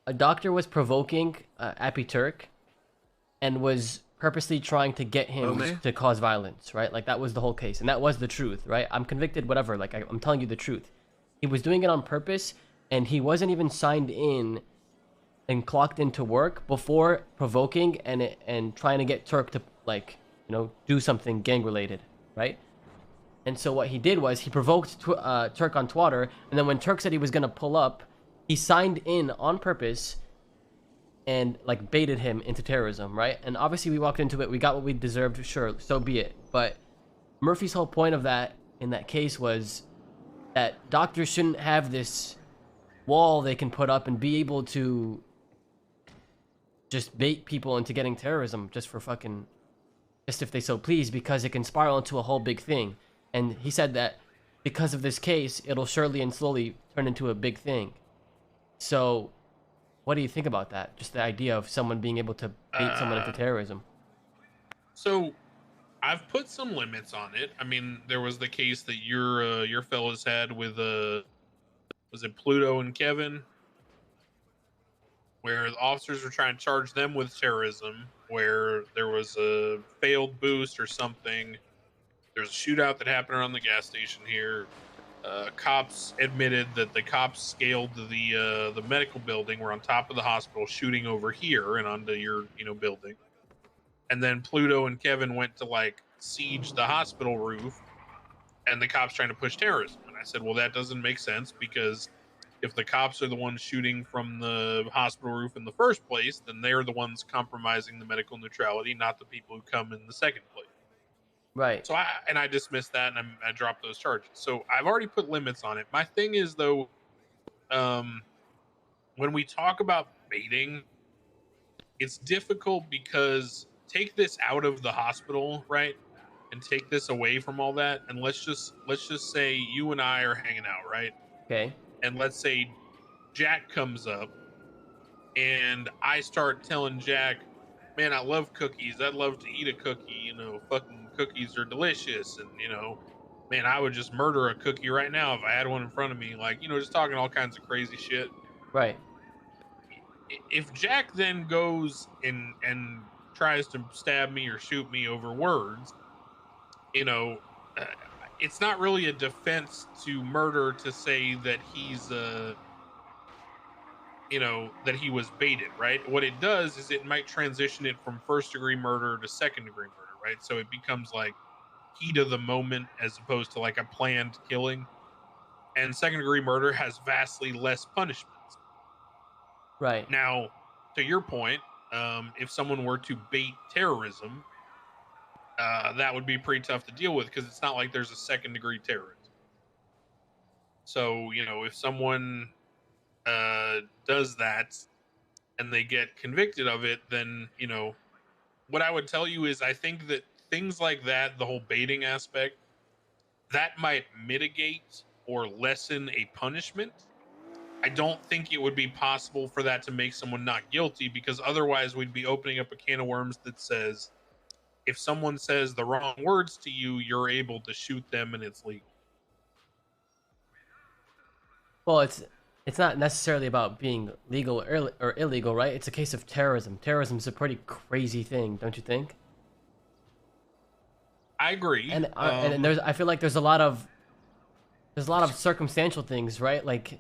a doctor was provoking Appy Turk and was purposely trying to get him to cause violence, right? Like that was the whole case, and that was the truth, right? I'm convicted, whatever. Like I'm telling you the truth. He was doing it on purpose, and he wasn't even signed in and clocked into work before provoking and trying to get Turk to like do something gang related, right? And so what he did was he provoked Turk on Twitter, and then when Turk said he was gonna pull up, he signed in on purpose and like baited him into terrorism, right? And obviously we walked into it, we got what we deserved, sure, so be it. But Murphy's whole point of that in that case was that doctors shouldn't have this wall they can put up and be able to just bait people into getting terrorism just for fucking just if they so please, because it can spiral into a whole big thing. And he said that because of this case, it'll surely and slowly turn into a big thing. So what do you think about that? Just the idea of someone being able to bait someone into terrorism. So I've put some limits on it. I mean, there was the case that your fellas had with was it Pluto and Kevin, where the officers were trying to charge them with terrorism, where there was a failed boost or something. There's a shootout that happened around the gas station here. Cops admitted that the cops scaled the medical building, were on top of the hospital, shooting over here and onto your building. And then Pluto and Kevin went to like siege the hospital roof, and the cops trying to push terrorism. And I said, well, that doesn't make sense, because if the cops are the ones shooting from the hospital roof in the first place, then they're the ones compromising the medical neutrality, not the people who come in the second place. Right. So I dismissed that, and I dropped those charges. So I've already put limits on it. My thing is though, when we talk about baiting, it's difficult because take this out of the hospital, right? And take this away from all that, and let's just say you and I are hanging out, right? Okay. And let's say Jack comes up, and I start telling Jack, man, I love cookies. I'd love to eat a cookie. Fucking cookies are delicious. And, man, I would just murder a cookie right now if I had one in front of me. Like, just talking all kinds of crazy shit. Right. If Jack then goes and tries to stab me or shoot me over words, you know, uh, it's not really a defense to murder to say that he's that he was baited, right? What it does is it might transition it from first degree murder to second degree murder, right? So it becomes like heat of the moment as opposed to like a planned killing. And second degree murder has vastly less punishments. Right. Now, to your point, if someone were to bait terrorism, that would be pretty tough to deal with, because it's not like there's a second degree terrorism. So, if someone does that and they get convicted of it, then, what I would tell you is I think that things like that, the whole baiting aspect, that might mitigate or lessen a punishment. I don't think it would be possible for that to make someone not guilty, because otherwise we'd be opening up a can of worms that says if someone says the wrong words to you, you're able to shoot them and it's legal. Well, it's not necessarily about being legal or illegal, right? It's a case of terrorism. Terrorism is a pretty crazy thing, don't you think? I agree. And there's I feel like there's a lot of circumstantial things, right? Like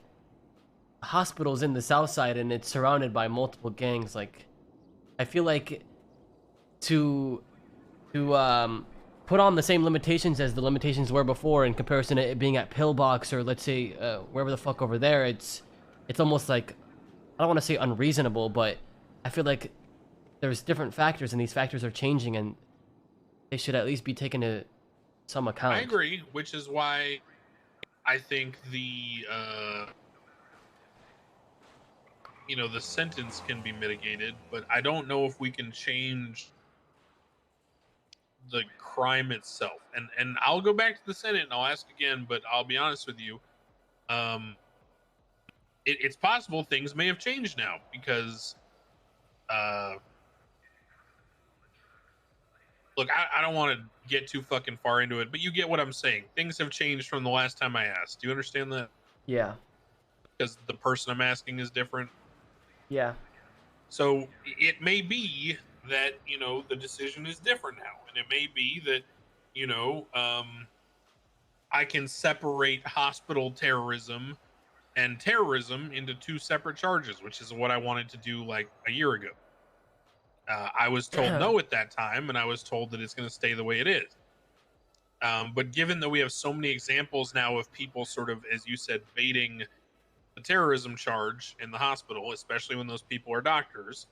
hospitals in the South Side, and it's surrounded by multiple gangs. Like I feel like to put on the same limitations as the limitations were before in comparison to it being at Pillbox or let's say wherever the fuck over there, it's almost like, I don't want to say unreasonable, but I feel like there's different factors and these factors are changing and they should at least be taken to some account. I agree, which is why I think the the sentence can be mitigated, but I don't know if we can change the crime itself. And I'll go back to the Senate and I'll ask again, but I'll be honest with you, it's possible things may have changed now, because look, I don't want to get too fucking far into it, but you get what I'm saying. Things have changed from the last time I asked. Do you understand that? Yeah. Because the person I'm asking is different. Yeah. So it may be that, the decision is different now. And it may be that, I can separate hospital terrorism and terrorism into two separate charges, which is what I wanted to do like a year ago. I was told no at that time, and I was told that it's going to stay the way it is. But given that we have so many examples now of people sort of, as you said, baiting the terrorism charge in the hospital, especially when those people are doctors,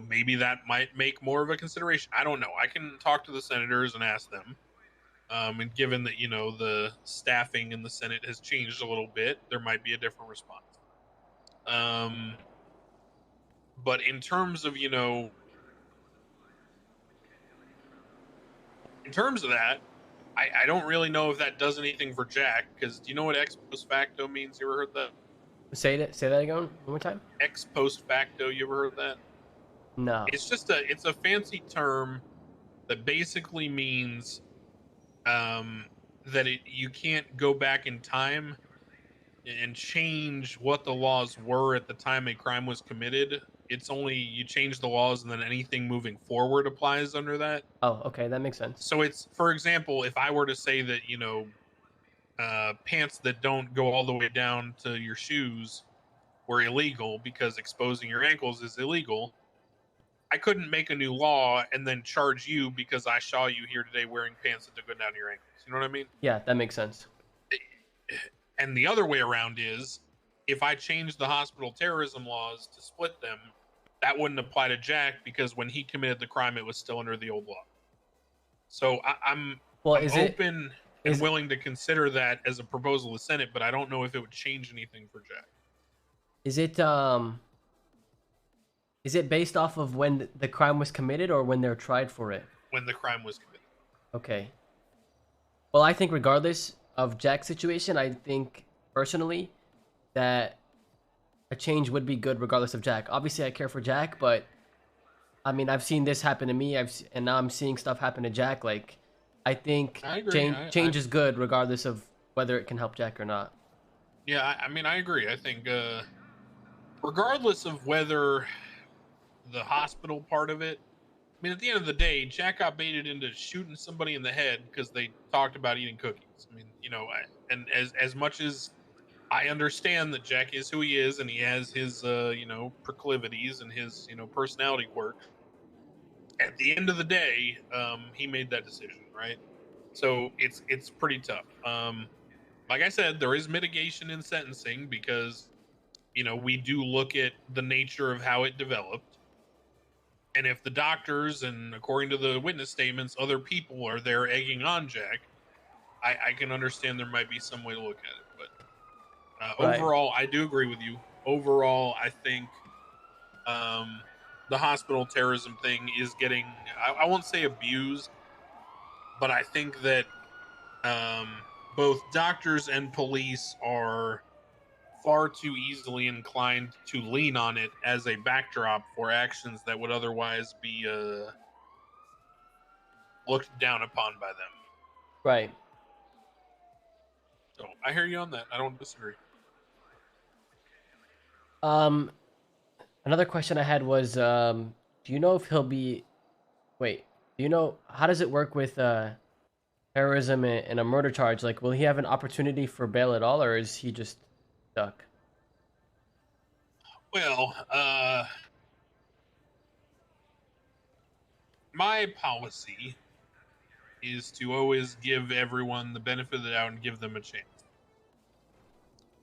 maybe that might make more of a consideration. I don't know. I can talk to the senators and ask them. And given that, the staffing in the Senate has changed a little bit, there might be a different response. But in terms of, in terms of that, I don't really know if that does anything for Jack, because do you know what ex post facto means? You ever heard that? Say that again one more time. Ex post facto, you ever heard that? No. It's a fancy term that basically means that you can't go back in time and change what the laws were at the time a crime was committed. It's only you change the laws and then anything moving forward applies under that. Oh, okay, that makes sense. So it's, for example, if I were to say that, pants that don't go all the way down to your shoes were illegal because exposing your ankles is illegal, I couldn't make a new law and then charge you because I saw you here today wearing pants that go down to your ankles. You know what I mean? Yeah, that makes sense. And the other way around is if I change the hospital terrorism laws to split them, that wouldn't apply to Jack because when he committed the crime, it was still under the old law. So I'm open and willing to consider that as a proposal to the Senate, but I don't know if it would change anything for Jack. Is it based off of when the crime was committed or when they're tried for it? When the crime was committed. Okay. Well, I think regardless of Jack's situation, I think personally that a change would be good regardless of Jack. Obviously, I care for Jack, but I mean, I've seen this happen to me. And now I'm seeing stuff happen to Jack. Like, I think change is good regardless of whether it can help Jack or not. Yeah, I mean, I agree. I think regardless of whether the hospital part of it, I mean, at the end of the day, Jack got baited into shooting somebody in the head because they talked about eating cookies. I mean, and as much as I understand that Jack is who he is and he has his, proclivities and his, personality quirks, at the end of the day, he made that decision, right? So it's pretty tough. Like I said, there is mitigation in sentencing because, we do look at the nature of how it developed. And if the doctors and according to the witness statements, other people are there egging on Jack, I can understand there might be some way to look at it. But Right. overall, I do agree with you. Overall, I think the hospital terrorism thing is getting, I won't say abused, but I think that both doctors and police are far too easily inclined to lean on it as a backdrop for actions that would otherwise be looked down upon by them. Right. So I hear you on that. I don't disagree. Another question I had was, do you know if he'll be? Wait, do you know how does it work with terrorism and a murder charge? Like, will he have an opportunity for bail at all, or is he just stuck? Well, my policy is to always give everyone the benefit of the doubt and give them a chance.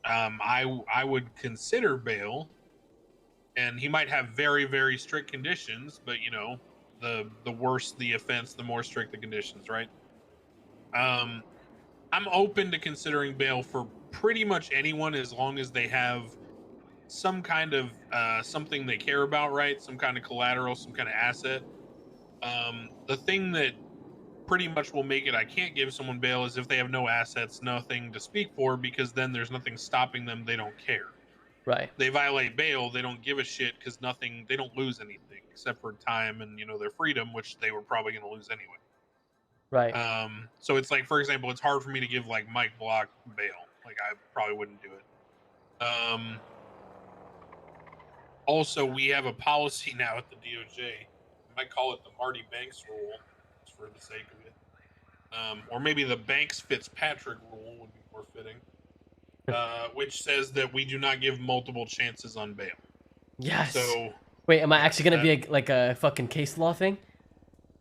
I would consider bail, and he might have very, very strict conditions, but the worse the offense, the more strict the conditions, right? I'm open to considering bail for pretty much anyone as long as they have some kind of something they care about, right? Some kind of collateral, some kind of asset. The thing that pretty much will make it I can't give someone bail is if they have no assets, nothing to speak for, because then there's nothing stopping them. They don't care. Right. They violate bail, they don't give a shit because they don't lose anything except for time and their freedom, which they were probably going to lose anyway. Right. So it's like, for example, it's hard for me to give like Mike Block bail. Like I probably wouldn't do it. Also, we have a policy now at the DOJ. I might call it the Marty Banks rule, just for the sake of it. Or maybe the Banks Fitzpatrick rule would be more fitting, which says that we do not give multiple chances on bail. Yes. So, wait, am I actually gonna be like a fucking case law thing?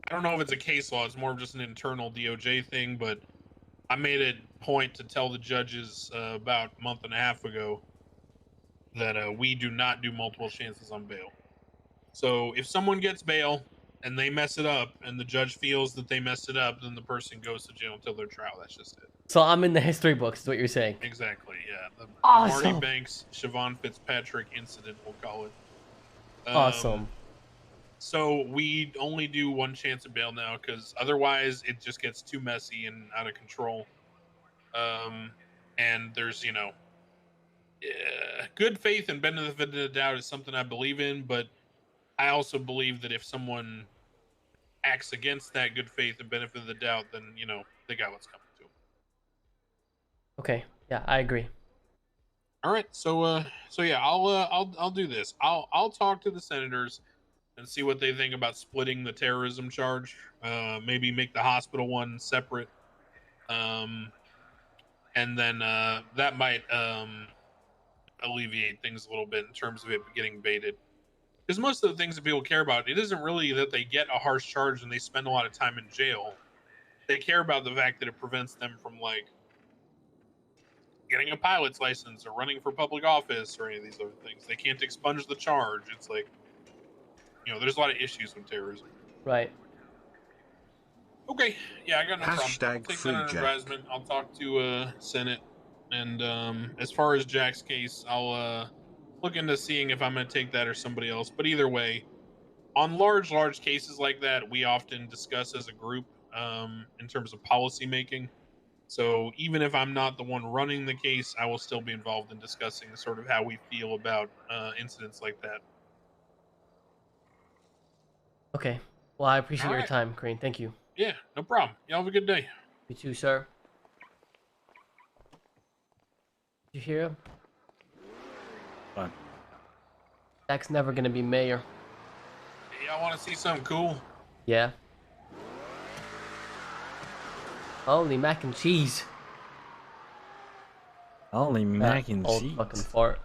I don't know if it's a case law. It's more of just an internal DOJ thing. But I made a point to tell the judges about a month and a half ago that we do not do multiple chances on bail. So if someone gets bail and they mess it up, and the judge feels that they messed it up, then the person goes to jail until their trial. That's just it. So I'm in the history books, is what you're saying. Exactly. Yeah. The Awesome. Marty Banks, Siobhan Fitzpatrick incident, we'll call it. Awesome. So we only do one chance of bail now, because otherwise it just gets too messy and out of control. And there's, good faith and benefit of the doubt is something I believe in, but I also believe that if someone acts against that good faith and benefit of the doubt, then they got what's coming to them. Okay. Yeah, I agree. All right. So yeah, I'll do this. I'll talk to the senators and see what they think about splitting the terrorism charge. Maybe make the hospital one separate. And then that might alleviate things a little bit in terms of it getting baited. Because most of the things that people care about, it isn't really that they get a harsh charge and they spend a lot of time in jail. They care about the fact that it prevents them from, like, getting a pilot's license or running for public office or any of these other things. They can't expunge the charge. It's like, there's a lot of issues with terrorism. Right. Okay. Yeah, I got no problem. I'll take Free that under advisement. I'll talk to Senate. And as far as Jack's case, I'll look into seeing if I'm going to take that or somebody else. But either way, on large cases like that, we often discuss as a group in terms of policy making. So even if I'm not the one running the case, I will still be involved in discussing sort of how we feel about incidents like that. Okay. Well, I appreciate your time, Crane. Thank you. Yeah, no problem. Y'all have a good day. You too, sir. Did you hear him? What? Jack's never gonna be mayor. Hey, y'all want to see something cool? Yeah. Holy mac and cheese. Holy mac and old cheese. fucking fart.